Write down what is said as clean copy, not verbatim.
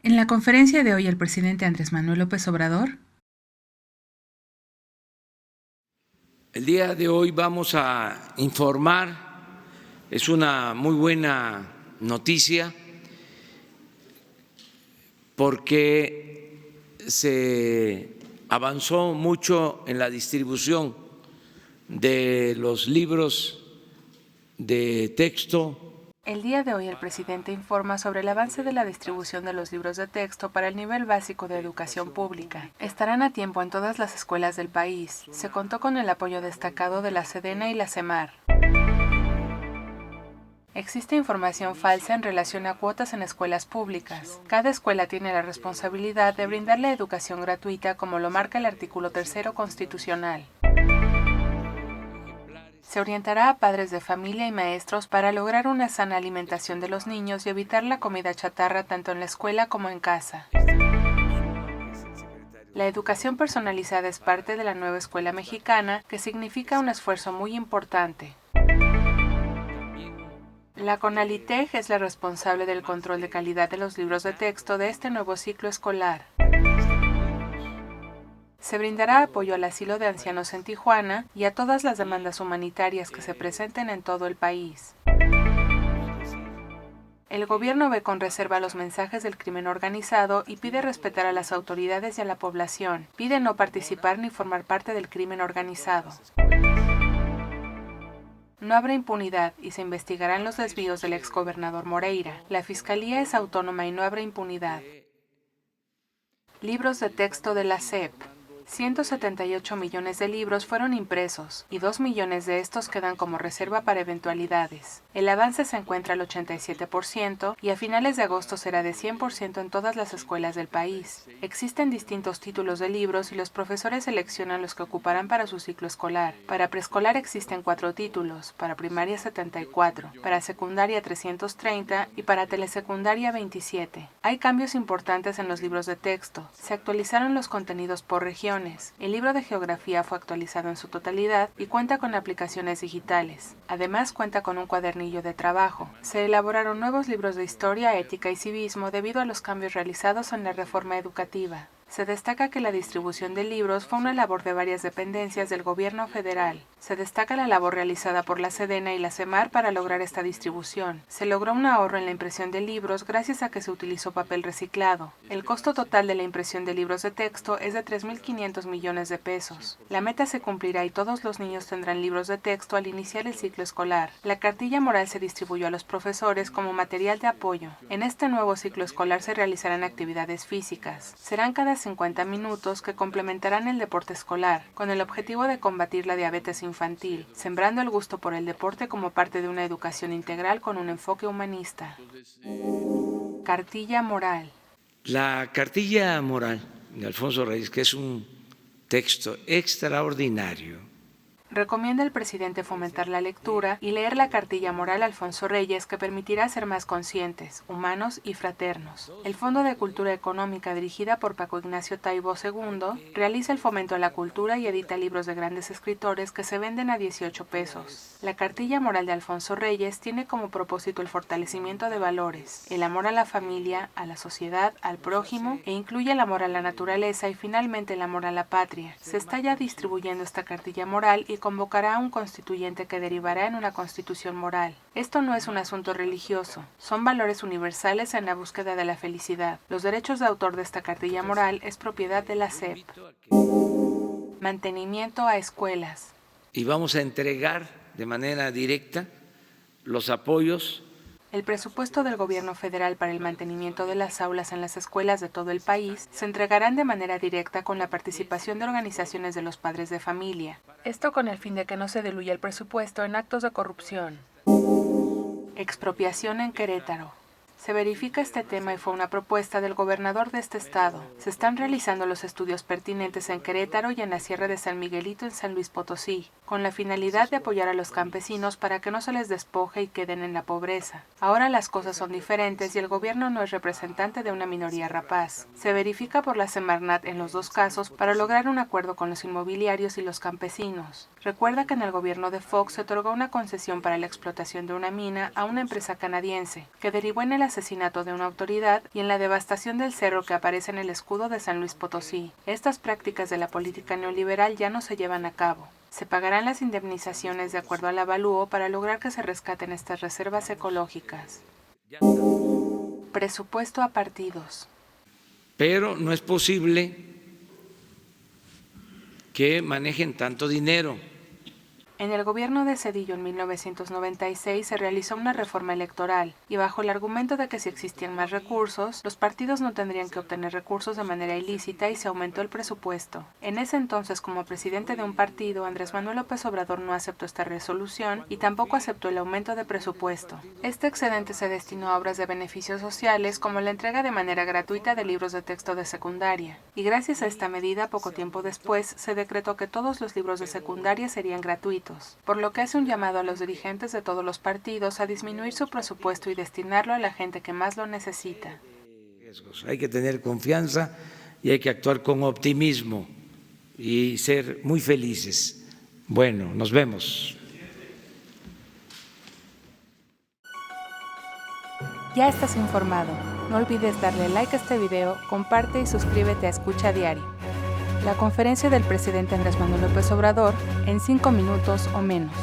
En la conferencia de hoy, el presidente Andrés Manuel López Obrador. El día de hoy vamos a informar, es una muy buena noticia porque se avanzó mucho en la distribución de los libros de texto. El día de hoy el presidente informa sobre el avance de la distribución de los libros de texto para el nivel básico de educación pública. Estarán a tiempo en todas las escuelas del país. Se contó con el apoyo destacado de la Sedena y la Semar. Existe información falsa en relación a cuotas en escuelas públicas. Cada escuela tiene la responsabilidad de brindar la educación gratuita como lo marca el artículo 3 constitucional. Se orientará a padres de familia y maestros para lograr una sana alimentación de los niños y evitar la comida chatarra tanto en la escuela como en casa. La educación personalizada es parte de la nueva escuela mexicana, que significa un esfuerzo muy importante. La CONALITEG es la responsable del control de calidad de los libros de texto de este nuevo ciclo escolar. Se brindará apoyo al asilo de ancianos en Tijuana y a todas las demandas humanitarias que se presenten en todo el país. El gobierno ve con reserva los mensajes del crimen organizado y pide respetar a las autoridades y a la población. Pide no participar ni formar parte del crimen organizado. No habrá impunidad y se investigarán los desvíos del exgobernador Moreira. La fiscalía es autónoma y no habrá impunidad. Libros de texto de la SEP. 178 millones de libros fueron impresos y 2 millones de estos quedan como reserva para eventualidades. El avance se encuentra al 87% y a finales de agosto será de 100% en todas las escuelas del país. Existen distintos títulos de libros y los profesores seleccionan los que ocuparán para su ciclo escolar. Para preescolar existen 4 títulos, para primaria 74, para secundaria 330 y para telesecundaria 27. Hay cambios importantes en los libros de texto. Se actualizaron los contenidos por región. El libro de geografía fue actualizado en su totalidad y cuenta con aplicaciones digitales. Además cuenta con un cuadernillo de trabajo. Se elaboraron nuevos libros de historia, ética y civismo debido a los cambios realizados en la reforma educativa. Se destaca que la distribución de libros fue una labor de varias dependencias del gobierno federal. Se destaca la labor realizada por la Sedena y la Semar para lograr esta distribución. Se logró un ahorro en la impresión de libros gracias a que se utilizó papel reciclado. El costo total de la impresión de libros de texto es de 3.500 millones de pesos. La meta se cumplirá y todos los niños tendrán libros de texto al iniciar el ciclo escolar. La cartilla moral se distribuyó a los profesores como material de apoyo. En este nuevo ciclo escolar se realizarán actividades físicas. Serán cada 50 minutos que complementarán el deporte escolar, con el objetivo de combatir la diabetes infantil, sembrando el gusto por el deporte como parte de una educación integral con un enfoque humanista. Cartilla moral. La cartilla moral de Alfonso Reyes, que es un texto extraordinario. Recomienda el presidente fomentar la lectura y leer la cartilla moral Alfonso Reyes, que permitirá ser más conscientes, humanos y fraternos. El Fondo de Cultura Económica, dirigida por Paco Ignacio Taibo II, realiza el fomento a la cultura y edita libros de grandes escritores que se venden a 18 pesos. La cartilla moral de Alfonso Reyes tiene como propósito el fortalecimiento de valores, el amor a la familia, a la sociedad, al prójimo, e incluye el amor a la naturaleza y finalmente el amor a la patria. Se está ya distribuyendo esta cartilla moral y convocará a un constituyente que derivará en una constitución moral. Esto no es un asunto religioso, son valores universales en la búsqueda de la felicidad. Los derechos de autor de esta cartilla moral es propiedad de la SEP. Mantenimiento a escuelas. Y vamos a entregar de manera directa los apoyos. El presupuesto del gobierno federal para el mantenimiento de las aulas en las escuelas de todo el país se entregarán de manera directa con la participación de organizaciones de los padres de familia. Esto con el fin de que no se diluya el presupuesto en actos de corrupción. Expropiación en Querétaro. Se verifica este tema y fue una propuesta del gobernador de este estado. Se están realizando los estudios pertinentes en Querétaro y en la Sierra de San Miguelito en San Luis Potosí, con la finalidad de apoyar a los campesinos para que no se les despoje y queden en la pobreza. Ahora las cosas son diferentes y el gobierno no es representante de una minoría rapaz. Se verifica por la Semarnat en los dos casos para lograr un acuerdo con los inmobiliarios y los campesinos. Recuerda que en el gobierno de Fox se otorgó una concesión para la explotación de una mina a una empresa canadiense, que derivó en el asesinato de una autoridad y en la devastación del cerro que aparece en el escudo de San Luis Potosí. Estas prácticas de la política neoliberal ya no se llevan a cabo. Se pagarán las indemnizaciones de acuerdo al avalúo para lograr que se rescaten estas reservas ecológicas. Presupuesto a partidos. Pero no es posible que manejen tanto dinero. En el gobierno de Zedillo en 1996 se realizó una reforma electoral y bajo el argumento de que si existían más recursos, los partidos no tendrían que obtener recursos de manera ilícita y se aumentó el presupuesto. En ese entonces, como presidente de un partido, Andrés Manuel López Obrador no aceptó esta resolución y tampoco aceptó el aumento de presupuesto. Este excedente se destinó a obras de beneficios sociales como la entrega de manera gratuita de libros de texto de secundaria. Y gracias a esta medida, poco tiempo después, se decretó que todos los libros de secundaria serían gratuitos, por lo que hace un llamado a los dirigentes de todos los partidos a disminuir su presupuesto y destinarlo a la gente que más lo necesita. Hay que tener confianza y hay que actuar con optimismo y ser muy felices. Bueno, nos vemos. Ya estás informado. No olvides darle like a este video, comparte y suscríbete a Escucha Diario. La conferencia del presidente Andrés Manuel López Obrador en 5 minutos o menos.